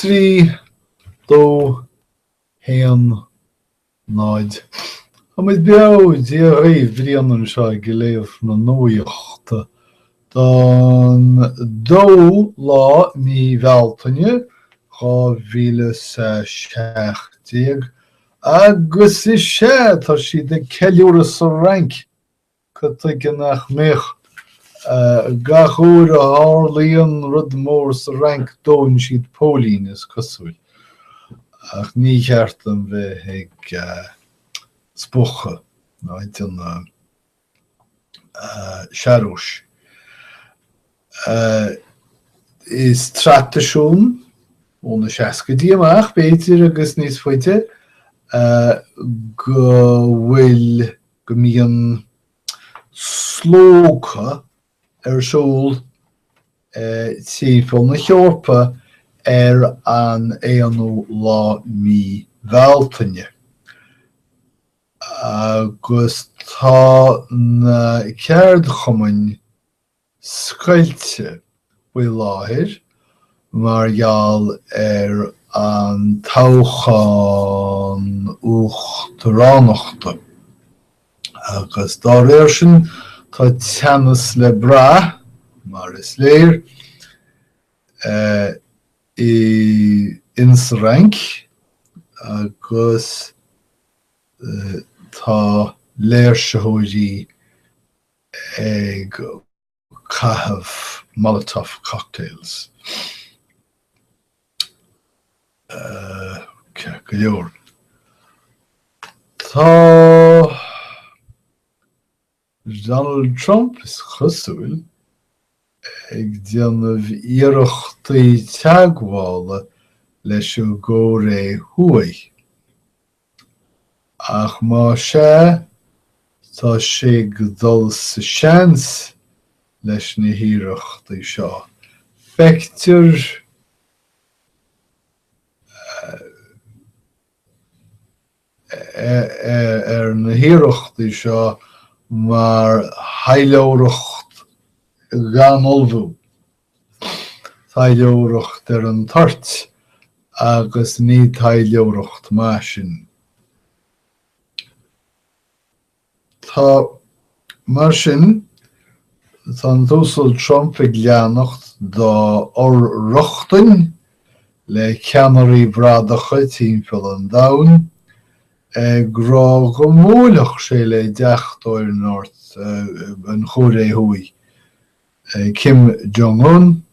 trí dó héan náid. Is beá dí bhríanann seo go léamh na nuaíochta. Don dó lá ní bhealtaine 2016 agus is sé tá si de ceiliúra sa rank go tuige nach méich gachúr a hálíonn rud mór sa rank dóin siad pólín is cosúil. Ach ní cheartan bheith ag spucha náid an searúis. Is tradiisiún óna seacadí amach béidir agus níos faoite go bhfuil go mbíonn slócha siúl tífil na Cheorpa an éanú lá mí bhealtaine. Agus tá na ceard chumainn scoilte bhfuil láthir mar gheall an toghcháin uachtaránachta. Agus dá réir sin tá teannas le bra mar is léir in sa rank agus tá léirseitheoirí ag caitheamh Molotov cocktails. Go leor. Tá Donald Trump is chosúil ag déanamh iarachtaí teaghála leis go ré Huawei. Ach má sé tá sé go dul sa seans leis na híreachtaí seo. Feictear na híreachtaí seo mar heileoireacht gan olbhú. Heileoireacht an tart agus ní heileoireacht más sin. Tá mar sin tá dúsal Trump ag leannacht dá oireachtain le ceannarí bhradacha timpeall an domhan grá go móilech sé le deachtóir North an chóir é Huawei. Kim Jong-un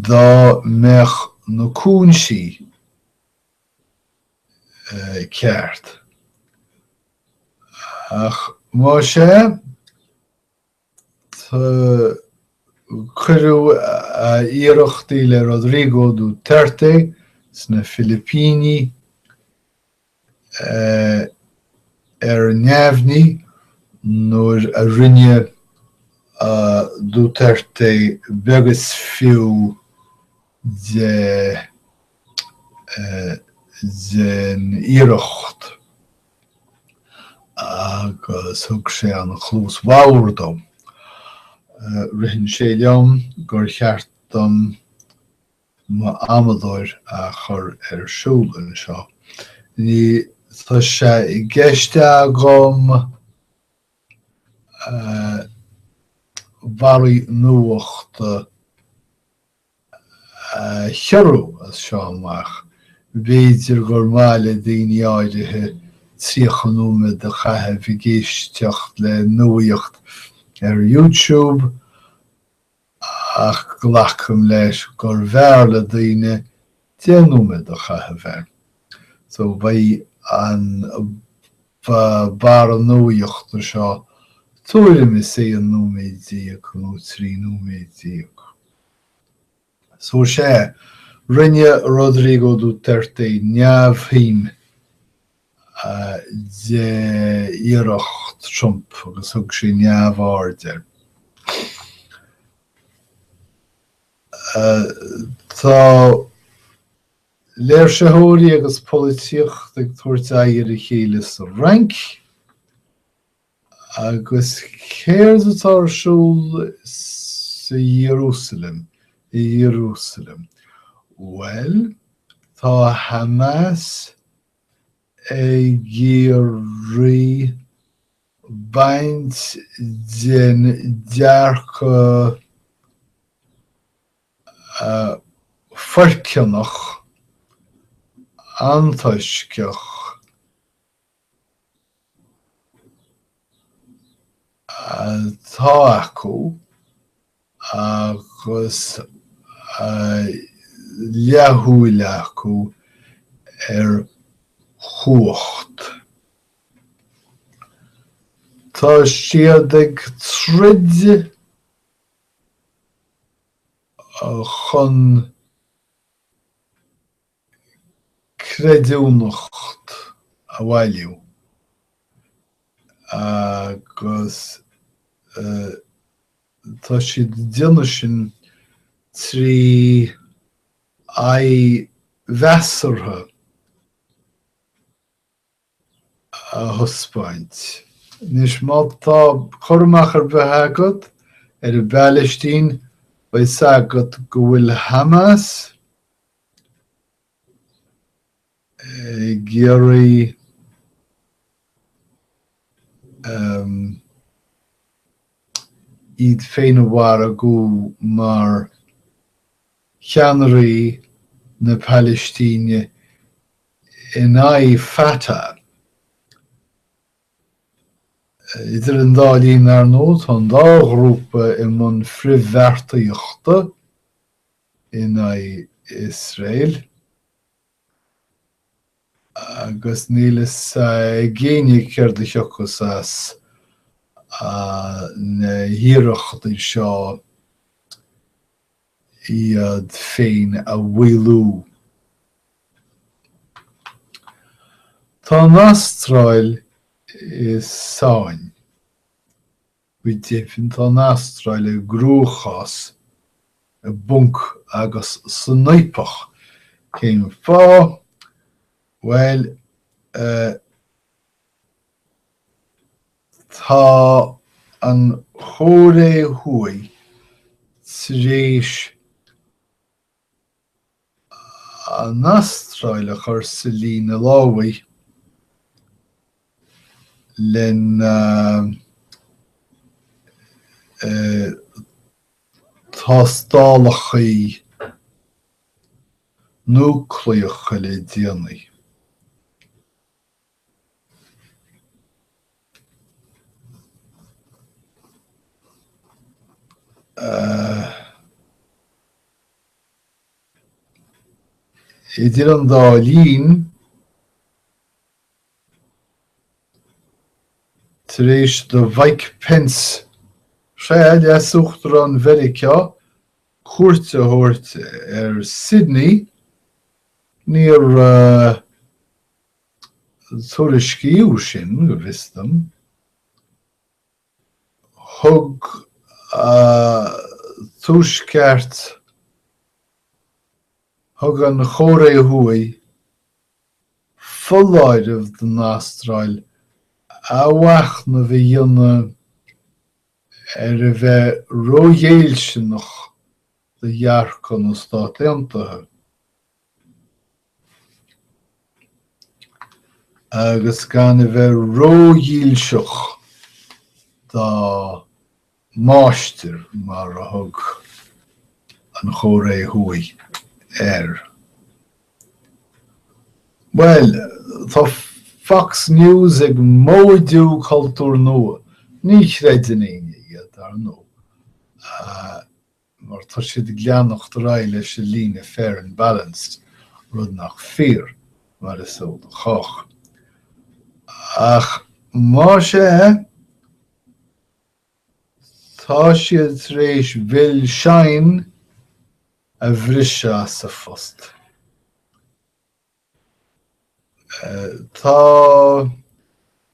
dá meach na cúnsaí ceart. Ach má sé tá cuireadh iarachtaí le Rodrigo Duterte sna Filipíní neamhní nuair a rinne Duterte beagas fiú den iirecht agus thug sé an chlús mhór dom. Ritheann sé liom gur cheartán má amadóir a chur siúl an seo. Ní tá sé i gceiste agam bharí nuachta chearú as seo amach. B'fhéidir gur mála daoine áirithe tríochanúma de chathaibh i gcéisteacht le nuaíocht YouTube ach glacam leis gur bhearla daoine déanúma de chathaibh. So bhí an bar an nuaíochta seo tuairim is é an nóméid díag nó trí nóméid díag. So sé rinne Rodrigo Duterte neamhthím de iirecht Trump agus thug sé neamháirde. Tá léirseitheoirí agus polítíocht ag tuairt aigéir i chéile sa rank agus céir tarsúil sa Jerusalem, i Jerusalem. Well, tá Hamas géirí baint den dearcha farceannach antaisceach tá acu agus leathúil acu chuacht. Tá siad ag trid chun creidúnacht a bhailiú agus tá siad déanú sin trí bheasartha a thuspáint. Nis má tá chormach ar bheith agad ar a Palestine bheith agad go bhfuil Hamas géirí iad féin amhara go mar cheannairí na Palestíne in Fatah. Idir an dálín ar nót an dá grúpa i mun frihhartaíochta in Israel agus nílas géine céirde seachas as na híreachtaí seo iad féin a bhuailú. Tá an Astráil is sáin. Bhí déifinn tá an Astráil a grúchas a bunk agus snaipach céim fá. Well, tá an chóré huaí tréis an Astráil a chur sa lína láhaí len tástálachaí núcleacha le déanaí. Idir an dálín tar éis do Mike Pence sé leasúchtar an Mheiriceá cuairte thabhairt ar Sydney níor tuairiscíú sin go bhfiosdom thug túisceart thug an chóré huaí foláidirh den Astráil áhacht na bhí dhéanamh ar a bheith ródhéilseach de dhearcán na Stát Aontaithe. Agus gan a bheith ródhéilseach dá máistir mar a thug an chóré huaí Well, tá Fox News ag móidiú cultúr nua. Ní chreidean aine iad ar nó. Mar tá siad ag leannacht rá leis a lína fair and balanced rud nach fear mar is ó do chach. Ach má sé tá siad rééis bhfuil sein a bhrisise sa fost. Tá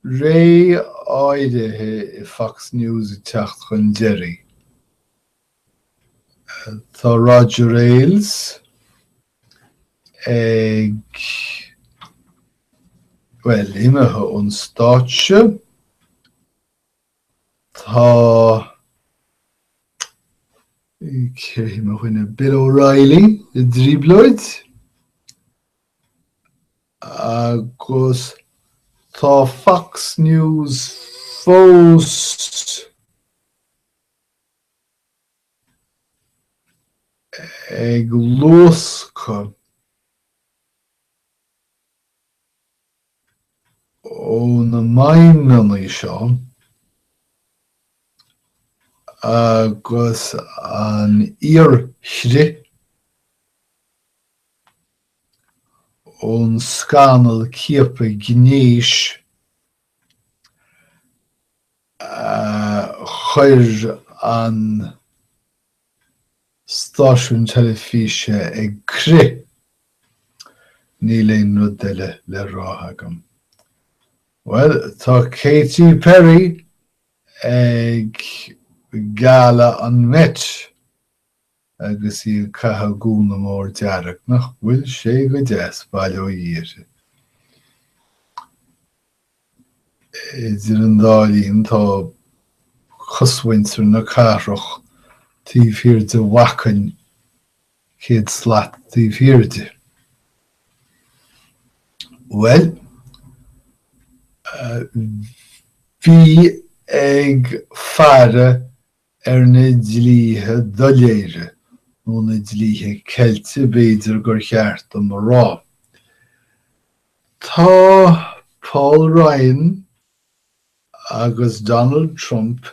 ré áirithe I Fox News I teacht chun Jerry. Tá Roger Ailes ag well imethe ón stáitse Tá céir mo chuine Bill O'Reilly i dríblóid agus tá Fox News fós ag losca ó na maimnaí seo agus an iarthrí ón scanal céapa gnéis chuir an stáisiún teilifíse ag crith ní léon rud eile le ráthagam. Well, tá Katy Perry ag gala an Met agus í catha gúna mór dearach nach bhfuil sé go 10 baile ó dhéire. Idir an dálín tá choshaintear na carach tíomhfhiarde wacain céad slaat tíomhfhiarde. Well, bhí ag fara na dlíthe doléire nó na dlíthe ceilte b'fhéidir gur cheart am rá. Tá Paul Ryan agus Donald Trump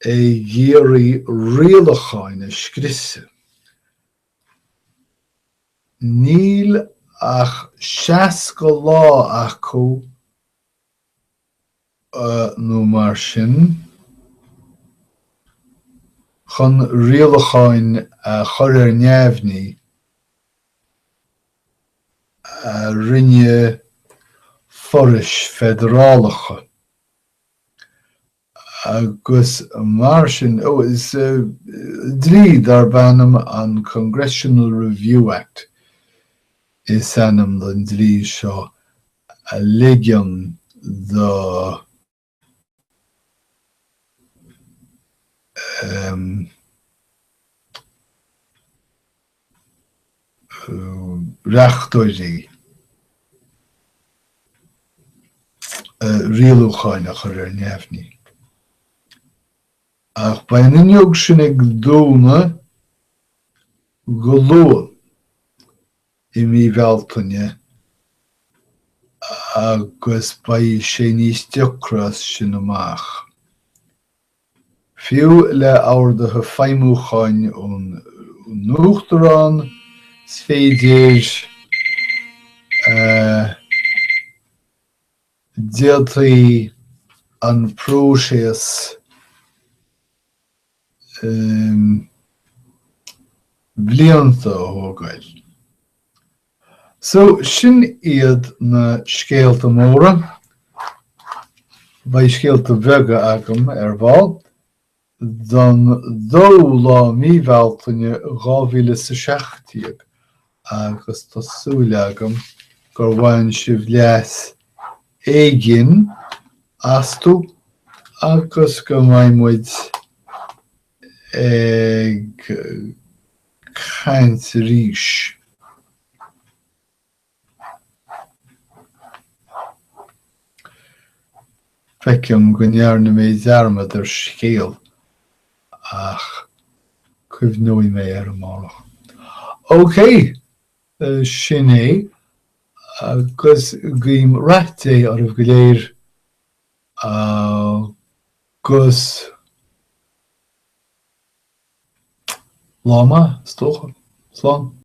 géirí rialacháin a scriosadh. Níl ach 60 lá acu nó mar sin chun rialacháin chur ar neamhní rinne forais federálacha. Agus mar sin is dlí dar bannam an Congressional Review Act is anam den dlí seo a ligean the reachtóirí rialúcháin a chur ar neamhní. Ach ba an inneog sin ag dúna go leor i mí bhealtaine agus ba sé níos deocras sin amach. Fiú le áirdathe feidhmiúcháin ón nuachtarán is féidir déaltaí an próiseas blianta ógáil. So sin iad na scéalta móra, ba scéalta bheaga agam ar bháil, don dó lá míbhealtaine 2016 agus tásúil agam gur bhain sibh leas éigin astú agus go mbeidh ag caint ríis. Feicim go ndearna mé dearmad ar scéal ach cuimhnóí mé ar an málach. OK, sin é agus guím reacht é ar bh go léir agus láma stócha slán.